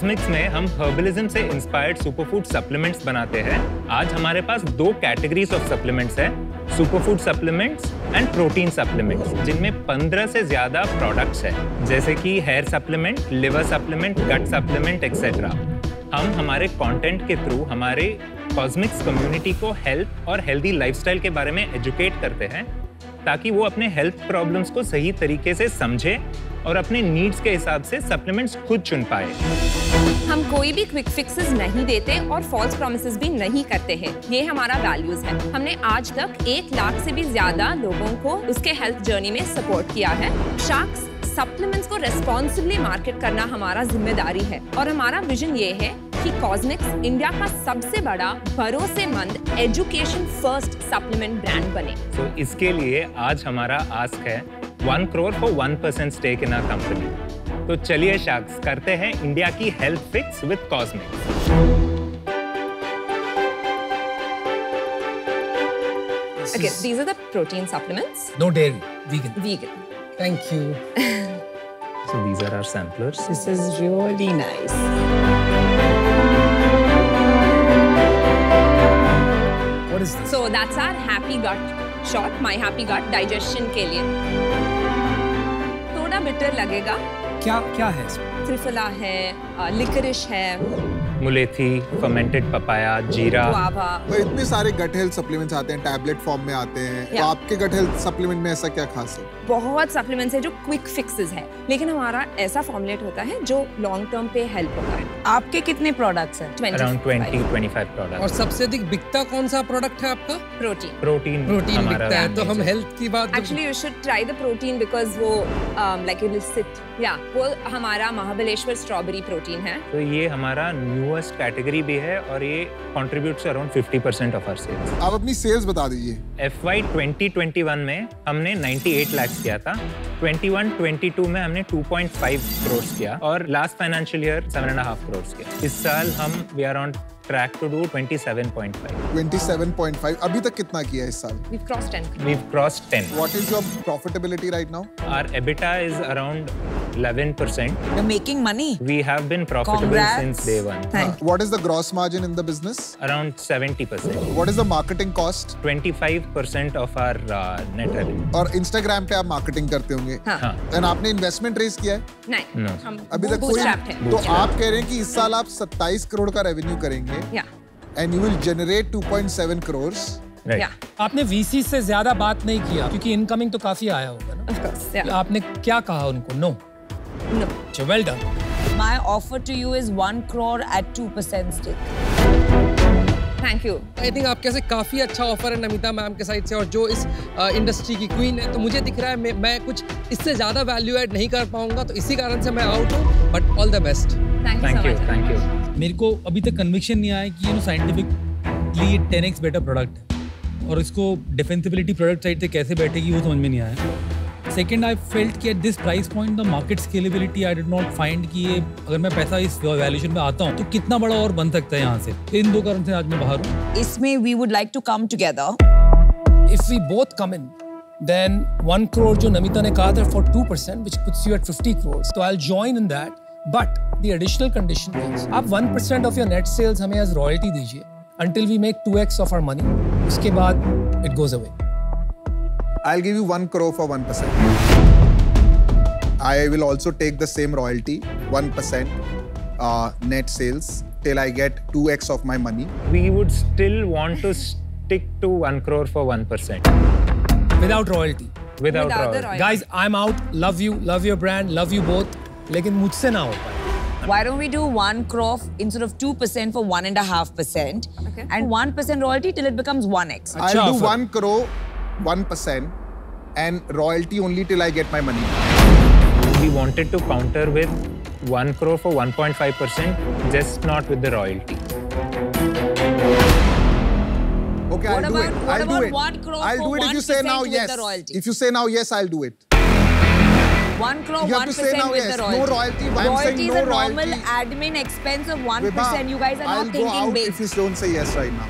कॉस्मिक्स में हम हर्बलिज्म से इंस्पायर्ड सुपरफूड सप्लीमेंट्स बनाते हैं। आज हमारे पास 2 कैटेगरीज ऑफ सप्लीमेंट्स हैं, superfood supplements and protein supplements, जिनमें 15 से ज्यादा प्रोडक्ट्स हैं, जैसे कि हेयर सप्लीमेंट, लिवर सप्लीमेंट, गट सप्लीमेंट एक्सेट्रा। हम हमारे कंटेंट के थ्रू हमारे कॉस्मिक्स कम्युनिटी को हेल्थ और हेल्दी लाइफस्टाइल के बारे में एजुकेट करते हैं, ताकि वो अपने हेल्थ प्रॉब्लम्स को सही तरीके से समझे और अपने नीड्स के हिसाब से सप्लीमेंट्स खुद चुन पाए। हम कोई भी क्विक फिक्सेस नहीं देते और फॉल्स प्रॉमिसेस भी नहीं करते हैं। ये हमारा वैल्यूज है। हमने आज तक 1 लाख से भी ज्यादा लोगों को उसके हेल्थ जर्नी में सपोर्ट किया है। शार्क्स सप्लीमेंट्स को रेस्पॉन्सिबली मार्केट करना हमारा जिम्मेदारी है और हमारा विजन ये है कि कॉस्मिक्स इंडिया का सबसे बड़ा भरोसेमंद एजुकेशन फर्स्ट सप्लीमेंट ब्रांड बने। तो इसके लिए आज हमारा आस्क है 1 crore for 1% stake in our company। तो चलिए शार्क्स, करते हैं इंडिया की health fix with कॉस्मिक्स। Okay, these are the protein supplements. No dairy, vegan. Vegan. Thank you. So these are our samplers. This is really nice. What is this? So that's our happy gut shot, my happy gut digestion के लिए। थोड़ा bitter लगेगा। क्या है इसमें? त्रिफला है, लिकरिश है, मुलेथी, fermented papaya, जीरा। गुआवा। तो इतने सारे गट हेल्थ सप्लीमेंट्स आते हैं, टैबलेट फॉर्म में आते हैं, तो आपके गट हेल्थ सप्लीमेंट में ऐसा क्या खास है? बहुत सप्लीमेंट्स है जो क्विक फिक्सेस है, लेकिन हमारा ऐसा फॉर्मुलेट होता है जो लॉन्ग टर्म पे हेल्प होता है। आपके कितने प्रोडक्ट्स हैं? Around 20-25 product. और सबसे अधिक बिकता कौन सा प्रोडक्ट है आपका? प्रोटीन बिकता है। तो हम हेल्थ की बात actually you should try the protein because वो लाइक इट विल सिट। वो हमारा महाबलेश्वर स्ट्रॉबेरी प्रोटीन है। तो ये हमारा न्यूएस्ट कैटेगरी भी है और ये contributes around 50% of our sales. आप अपनी सेल्स बता दीजिए। FY 2021 में हमने 98 लाख किया था, 21-22 में हमने 2.5 करोड़ किया और लास्ट फाइनेंशियल ईयर 7.5 करोड़ किया। इस साल हम we are on track to do 27.5। 27.5। अभी तक कितना किया इस साल? We've crossed 10. We've crossed 10. What is your profitability right now? Our EBITDA is around 11%. You're making money. We have been profitable Congrats. since day one. Thank What is the gross margin in the business? Around 70%. What is the marketing cost? 25% of our net revenue. और Instagram पे आप marketing करते होंगे। हाँ। Then आपने investment raise किया है? नहीं, No. हम अभी तक कोई? bootstrapped हैं। तो आप कह रहे हैं कि इस साल आप 27 करोड़ का रेवेन्यू करेंगे and you will generate 2.7 crores। Right. Yeah, आपने वीसी से ज्यादा बात नहीं किया क्योंकि इनकमिंग तो काफी आया होगा ना। of course. Yeah. आपने क्या कहा उनको? No. No. Well done. My offer to you is 1 crore at 2% stake. Thank you. I think आपके से काफी अच्छा ऑफर है नमिता मैम के साइड से, और जो इस इंडस्ट्री की क्वीन है, तो मुझे दिख रहा है मैं कुछ इससे ज्यादा वैल्यू ऐड नहीं कर पाऊंगा, तो इसी कारण से मैं आउट हूँ। But all the best. Thank you so much. Thank you. मेरे को अभी तक कन्विक्शन नहीं आया कि ये साइंटिफिकली 10x बेटर प्रोडक्ट है और इसको डिफेंसिबिलिटी प्रोडक्ट साइड से कैसे बैठेगी वो समझ में नहीं आया। सेकेंड, आई फेल्ट कि at this price point the market scalability I did not find कि ये अगर मैं पैसा इस वैल्यूएशन पे आता हूँ तो कितना बड़ा और बन सकता है यहाँ से। तो इन 2 कारण से आज मैं बाहर हूँ। इसमें we would like to come together. If we both come in, then 1 crore जो नमिता ने कहा था for 2%, which puts you at 50 crores. So I'll join in that. But the additional condition is आप 1% of your net sales हमें as royalty दीजिए until we make 2x of our money. उसके बाद it goes away. I'll give you 1 crore for 1%. I will also take the same royalty, 1% net sales till I get 2x of my money. We would still want to stick to 1 crore for 1%. Without royalty. Without the royalty. royalty. Guys, I'm out. Love you. Love your brand. Love you both. लेकिन मुझसे ना हो पाए। Why don't we do 1 crore instead of 2% for 1.5%, Okay. and 1% royalty till it becomes 1x. I'll do offer. 1 crore, 1%, and royalty only till I get my money. We wanted to counter with 1 crore for 1.5%, just not with the royalty. Okay, I'll do about- it. what I'll do about it. 1 crore I'll for do it if you say 1% now with yes. the royalty? If you say now yes, I'll do it. 1 crore, You have to say 1% now with yes. the royalty. No royalty. I'm saying Royalty is no a normal royalty. admin expense of 1%. Vibha, You guys are I'll not go thinking out big. if you don't say yes right now.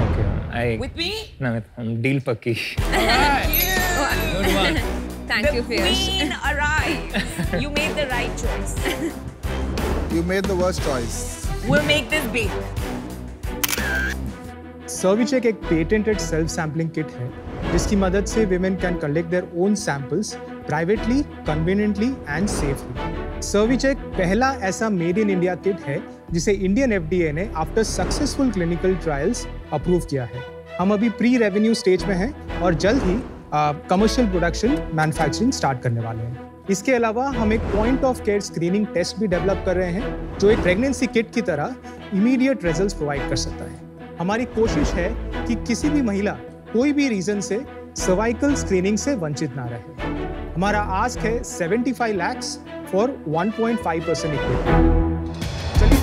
Okay. With me? No, deal पक्की. Good one. Thank you, The Fiyash. queen arrives. You made the right choice. You made the worst choice. We'll make this big. सर्विचेक एक patented self sampling kit है जिसकी मदद से women can collect their own samples privately, conveniently and safely. सर्विचेक पहला ऐसा made in India kit है जिसे Indian FDA ने after successful clinical trials approve किया है. हम अभी प्री रेवेन्यू स्टेज में हैं और जल्द ही कमर्शियल प्रोडक्शन मैन्युफैक्चरिंग स्टार्ट करने वाले हैं. इसके अलावा हम एक point of care screening test भी डेवलप कर रहे हैं जो एक प्रेगनेंसी किट की तरह इमीडिएट रिजल्ट्स प्रोवाइड कर सकता है. हमारी कोशिश है कि किसी भी महिला कोई भी रीजन से सर्वाइकल स्क्रीनिंग से वंचित ना रहे. हमारा आस्क है 75 lakhs फॉर 1.5% इक्विटी. चलिए.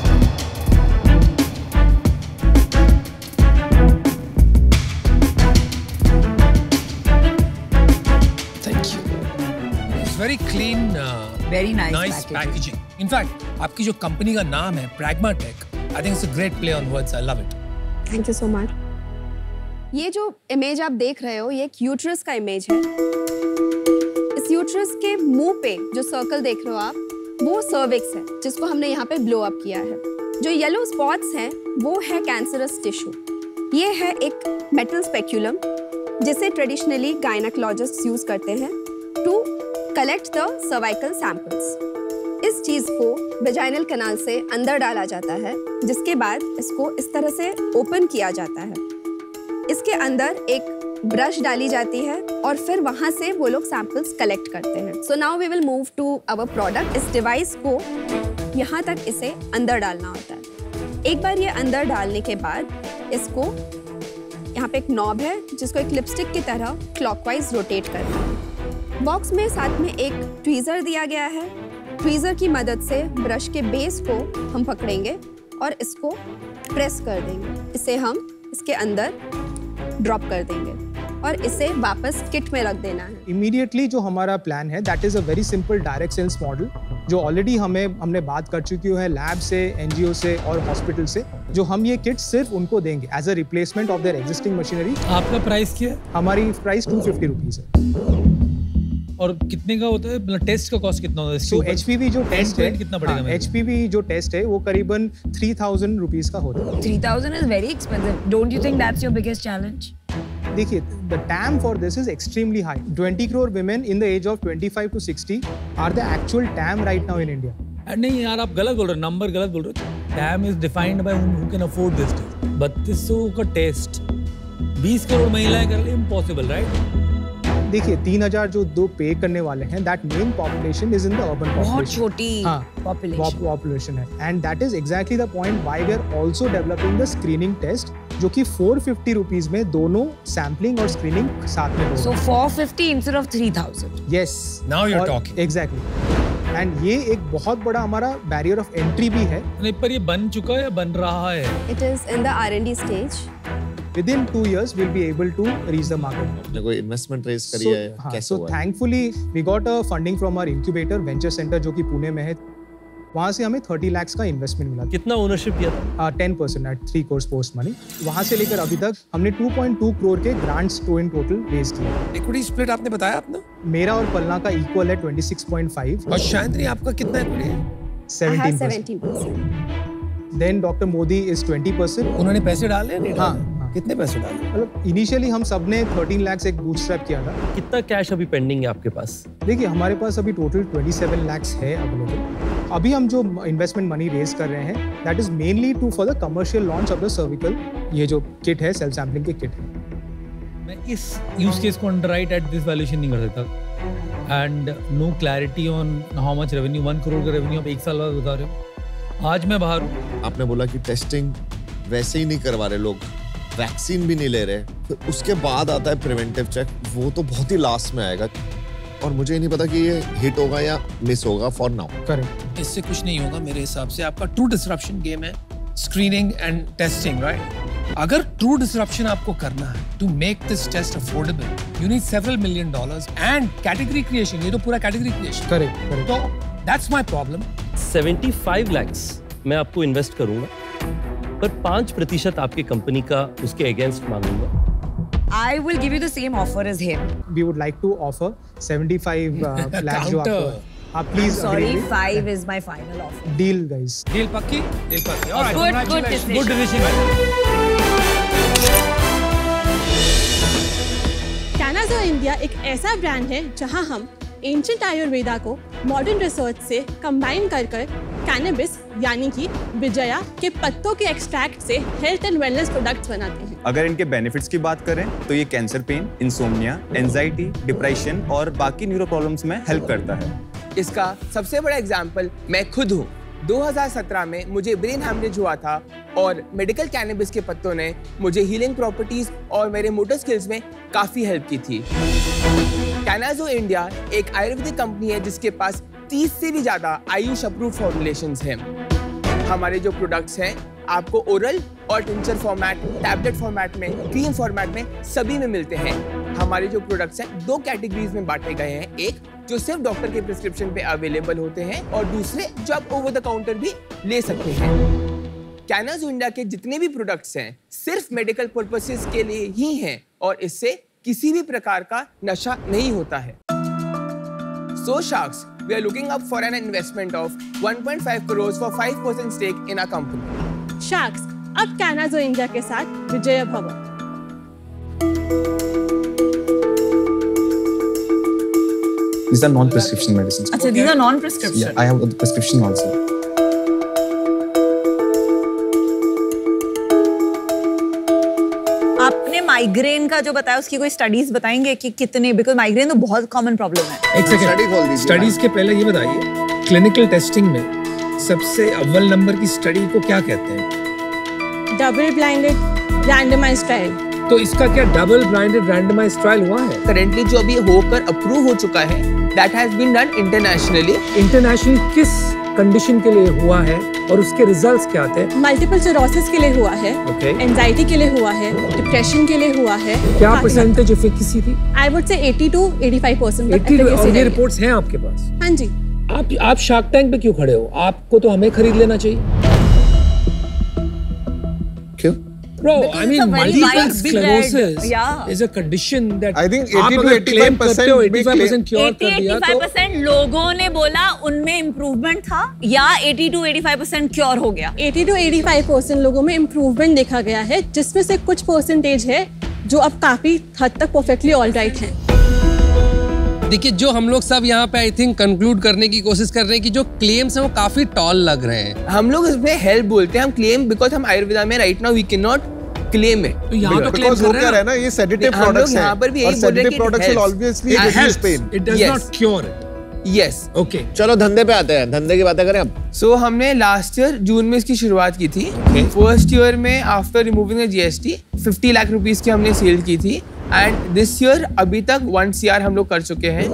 Thank you. It's very clean, Very nice packaging. In fact, आपकी जो कंपनी का नाम है Pragmatech, I think it's a great play on words. I love it. Thank you so much. ये जो image आप देख रहे हो ये एक यूट्रस का इमेज है. इस यूट्रस के मुंह पे जो सर्कल देख रहे हो आप वो सर्विक्स है जिसको हमने यहाँ पे ब्लो अप किया है. जो येलो स्पॉट्स हैं वो है कैंसरस टिश्यू. ये है एक मेटल स्पेक्यूलम जिसे ट्रेडिशनली गायनेकोलॉजिस्ट्स यूज करते हैं to collect the cervical samples. इस चीज को वेजाइनल कैनाल से अंदर डाला जाता है जिसके बाद इसको इस तरह से ओपन किया जाता है. इसके अंदर एक ब्रश डाली जाती है और फिर वहां से वो लोग सैंपल्स कलेक्ट करते हैं. So now we will move to our product. इस डिवाइस को यहाँ तक इसे अंदर डालना होता है. एक बार ये अंदर डालने के बाद इसको यहाँ पे एक नॉब है जिसको एक लिपस्टिक की तरह क्लॉकवाइज रोटेट करना है. बॉक्स में साथ में एक ट्वीजर दिया गया है. ट्वीजर की मदद से ब्रश के बेस को हम पकड़ेंगे और इसको प्रेस कर देंगे. इसे हम इसके अंदर ड्रॉप कर देंगे और इसे वापस किट में रख देना है. इमीडिएटली जो हमारा प्लान है that is a very simple direct sales model जो ऑलरेडी हमने बात कर चुकी है लैब से, एनजीओ से और हॉस्पिटल से. जो हम ये किट सिर्फ उनको देंगे as a replacement of their existing machinery. आपका प्राइस क्या है? हमारी प्राइस 250 रुपीज है. और कितने का होता है? मतलब टेस्ट का कॉस्ट कितना होता है? तो एचपीवी जो टेस्ट है कितना पड़ेगा? एचपीवी जो टेस्ट है वो करीबन 3000 रुपीज का होता है. 3,000 is very expensive. Don't you think that's your biggest challenge? देखिए, the TAM for this is extremely high. 20 crore women in the age of 25 to 60 are the actual TAM right now in India. नहीं यार, आप गलत बोल रहे हो, number गलत बोल रहे हो. TAM is defined by who can afford this test. 3200 का टेस्ट 20 करोड़ महिलाएं कर ले, इम्पॉसिबल, राइट? देखिए 3000 जो दो पे करने वाले हैं that main population is in the urban population. बहुत छोटी पॉपुलेशन है and that is exactly the point why we are also developing the screening test जो कि 450 रुपीस में दोनों सैम्पलिंग और स्क्रीनिंग साथ में होगा. So 450 instead of 3,000. Yes. Now you're talking. Exactly. And ये एक बहुत बड़ा हमारा बैरियर ऑफ एंट्री भी है. नहीं, पर ये बन चुका है या बन रहा है? It is in the R&D stage. Within 2 years, we'll be able to reach the market. आपने कोई इन्वेस्टमेंट रेज करी है? कैसे so हुआ? thankfully we got a funding from our incubator venture center जो कि पुणे में है. वहाँ से हमें 30 lakhs का इन्वेस्टमेंट मिला. कितना ओनरशिप किया था? 10% at 3 crores post money. वहाँ से लेकर अभी तक हमने 2.2 करोड़ के ग्रांट्स इन टोटल रेज किए. इक्विटी स्प्लिट आपने बताया अपना? मेरा और पलना का इक्वल है 26.5. और शायद आपका कितना इक्विटी है? 17%. Then Dr. Modi is 20%. उन्होंने पैसे डाले नहीं? हाँ. कितने पैसे डाले? मतलब इनिशियली हम सबने 13 lakhs एक बूटस्ट्रैप किया था. कितना कैश अभी पेंडिंग है आपके पास? देखिए हमारे पास अभी टोटल 27 lakhs है अवेलेबल. अभी हम जो इन्वेस्टमेंट मनी रेज कर रहे हैं that is mainly to for the commercial launch of the cervical. ये जो किट है सेल्फ सैम्पलिंग की किट है. मैं इस यूज केस को अंडरराइट एट दिस वैल्यूएशन नहीं कर सकता and no clarity on how much revenue. 1 crore का रेवेन्यू आप 1 साल बाद बता रहे हो. आज मैं बाहर हूँ. आपने बोला कि टेस्टिंग वैसे ही नहीं करवा रहे लोग, वैक्सीन भी नहीं ले रहे, फिर उसके बाद आता है प्रिवेंटिव चेक, वो तो बहुत ही लास्ट में आएगा और मुझे नहीं पता कि ये हिट होगा या मिस होगा फॉर नाउ. करेक्ट. इससे कुछ नहीं होगा मेरे हिसाब से. आपका ट्रू डिसरप्शन गेम है स्क्रीनिंग एंड टेस्टिंग, राइट? अगर ट्रू डिसरप्शन आपको करना है to make this test affordable you need several $million and category creation. ये तो पूरा कैटेगरी क्रिएशन. करेक्ट. तो दैट्स माय प्रॉब्लम. 75 lakhs मैं आपको इन्वेस्ट करूंगा पर 5% आपकी कंपनी का उसके against मांगूंगा. I will give you the same offer as him. We would like to offer 75 lakhs जो आपको आप please Sorry, agree. 5 is my final offer. Deal, guys. Deal पक्की? Deal पक्की. All right, Good decision. Good decision. Cannazo India एक ऐसा brand है जहां हम एंशिएंट आयुर्वेदा को मॉडर्न रिसर्च से कंबाइन कर कैनबिस यानी कि विजया के पत्तों के एक्सट्रैक्ट से हेल्थ एंड वेलनेस प्रोडक्ट्स बनाते हैं। अगर इनके बेनिफिट्स की बात करें तो ये cancer pen, insomnia, anxiety, depression और बाकी न्यूरो प्रॉब्लम्स में हेल्प करता है। इसका सबसे बड़ा एग्जाम्पल मैं खुद हूँ। 2017 में मुझे ब्रेन हैमरेज हुआ था और मेडिकल कैनबिस के पत्तों ने मुझे हीलिंग प्रॉपर्टीज और मेरे मोटर स्किल्स में काफी हेल्प की थी। कैनाज़ो इंडिया एक आयुर्वेदिक कंपनी है जिसके पास 30 से भी ज्यादा आयुष अप्रूव्ड फॉर्मुलेशंस हैं। हमारे जो प्रोडक्ट्स हैं आपको ओरल और टिंचर फॉर्मेट, टैबलेट फॉर्मेट में, क्रीम फॉर्मेट में सभी में मिलते हैं। हमारे जो प्रोडक्ट्स हैं 2 कैटेगरीज में बांटे गए हैं। एक जो सिर्फ डॉक्टर के प्रिस्क्रिप्शन पे अवेलेबल होते हैं और दूसरे जो आप ओवर द काउंटर भी ले सकते हैं। कैनाज़ो इंडिया के जितने भी प्रोडक्ट्स हैं सिर्फ मेडिकल पर्पसेस के लिए ही हैं और इससे किसी भी प्रकार का नशा नहीं होता है। So Sharks, we are looking up for an investment of 1.5 crores for 5% stake in our company. Sharks अब कैनाज़ो इंडिया के साथ विजय भव। These are non-prescription medicines. अच्छा, these are non-prescription. Yeah, I have a prescription also. आपने migraine का जो बताया उसकी कोई स्टडीज बताएंगे कि कितने, बिकॉज माइग्रेन तो बहुत कॉमन प्रॉब्लम है। एक सेकंड, स्टडीज के पहले ये बताइए क्लिनिकल टेस्टिंग में सबसे अव्वल नंबर की स्टडी को क्या कहते हैं? Double blinded randomised trial. तो इसका क्या डबल ब्लाइंडेड रैंडमाइज्ड ट्रायल हुआ है? करेंटली जो अभी होकर अप्रूव हो चुका है that has been done internationally. International किस कंडीशन के लिए हुआ है और उसके रिजल्ट्स क्या थे? मल्टीपल सिरोसिस के लिए हुआ है, एंजाइटी के लिए हुआ है, डिप्रेशन के लिए हुआ है। क्या परसेंटेज एफिकेसी थी? I would say 80 to 85%। ये रिपोर्ट्स हैं आपके पास? हाँ जी। आप शार्क टैंक पे क्यों खड़े हो? आपको तो हमें खरीद लेना चाहिए। क्यों? Bro, I mean, multiple sclerosis is a condition that I think 80 to 85% cure कर दिया तो 85% लोगों ने बोला उनमें इम्प्रूवमेंट था या 80 to 85% क्योर हो गया? 80 to 85% लोगों में इम्प्रूवमेंट देखा गया है, जिसमें से कुछ परसेंटेज है जो अब काफी हद तक परफेक्टली ऑल राइट हैं। देखिए, जो हम लोग सब यहाँ पे आई थिंक कंक्लूड करने की कोशिश कर रहे हैं कि जो क्लेम्स हैं वो काफी टॉल लग रहे हैं। हम लोग इसमें हेल्प बोलते हैं, हम क्लेम बिकॉज हम आयुर्वेदा में right now we can not claim it. तो यहाँ तो क्लेम कर रहे हैं ना, ये सेडेटिव प्रोडक्ट्स हैं और sedative products will obviously reduce pain. It does not cure it. Yes, okay, चलो धंधे पे आते हैं, धंधे की बातें करें अब। सो हमने लास्ट ईयर जून में इसकी शुरुआत की थी। फर्स्ट ईयर में after removing the GST 50 lakh rupees की हमने सेल की थी एंड दिस ईयर अभी तक 1 CR हम लोग कर चुके हैं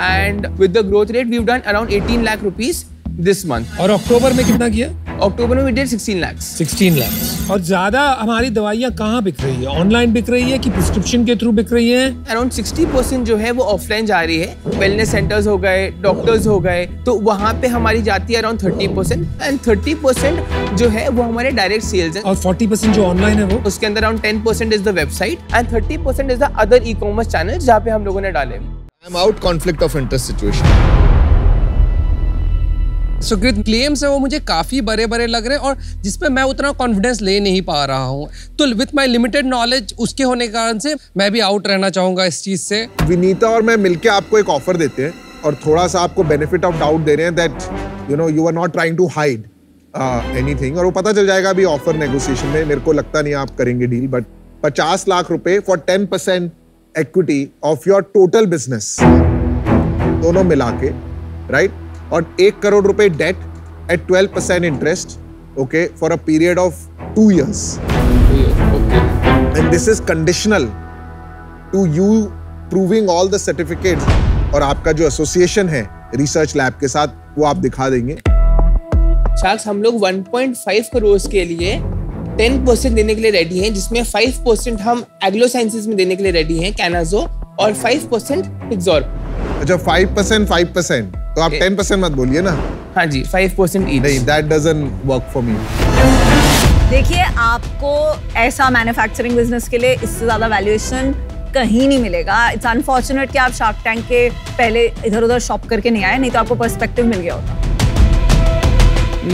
and with the growth rate we have done around 18 lakh rupees this month. और अक्टूबर में कितना किया? अक्टूबर में we did 16 lakhs। 16 lakhs। और ज्यादा हमारी दवाइयाँ कहाँ बिक रही है? ऑनलाइन बिक रही है कि प्रिस्क्रिप्शन के थ्रू बिक रही है? अराउंड 60% जो है वो ऑफलाइन जा रही है। वेलनेस सेंटर्स हो गए, डॉक्टर्स हो गए, तो वहाँ पे हमारी जाती है अराउंड 30% एंड 30% जो है वो हमारे डायरेक्ट सेल्स है। और 40% जो ऑनलाइन है वो? उसके अंदर around 10% is the website and 30% is the other e commerce channel जहाँ पे हम लोगों ने डाले। I am out conflict of interest situation. Sukrit, claims है वो मुझे काफी बड़े बड़े लग रहे हैं और जिसपे मैं उतना कॉन्फिडेंस ले नहीं पा रहा हूँ। तो विथ माय लिमिटेड नॉलेज उसके होने के कारण से मैं भी आउट रहना चाहूंगा इस चीज से। विनीता और मैं मिलके आपको एक ऑफर देते हैं और थोड़ा सा आपको बेनिफिट ऑफ डाउट दे रहे हैं that you are not trying to hide anything और वो पता चल जाएगा अभी ऑफर नेगोशिएशन में। मेरे को लगता नहीं आप करेंगे डील, बट 50 लाख रुपए for 10% equity of your total business दोनों मिला के, राइट? और 1 करोड़ रुपए debt at 12% interest, okay, for a period of 2 years, and this is conditional to you proving all the certificates और आपका जो एसोसिएशन है रिसर्च लैब के साथ वो आप दिखा देंगे। शार्क्स, हम लोग 1.5 करोड़ के लिए 10% देने के लिए रेडी हैं, जिसमें 5% हम एग्लो साइंसेज में देने के लिए रेडी हैं, कैनाज़ो, और 5% पिक्सॉर्ब। अच्छा, 5%, तो आप 10% मत बोलिए ना। हाँ जी, 5% ईच। नहीं, that doesn't work for me. देखिए, आपको ऐसा मैन्युफैक्चरिंग बिजनेस के लिए इससे ज्यादा वैल्यूएशन कहीं नहीं मिलेगा। इट्स अनफॉर्चुनेट कि आप शार्क टैंक के पहले इधर-उधर शॉप करके नहीं आए, नहीं तो आपको पर्सपेक्टिव मिल गया होता।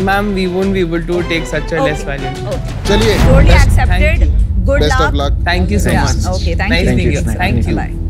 Ma'am, we won't be able to take such a less value. चलिए, Totally accepted. Good best of luck. Thank you so much. Okay, thank you. Nice meeting you. Thank you. Bye.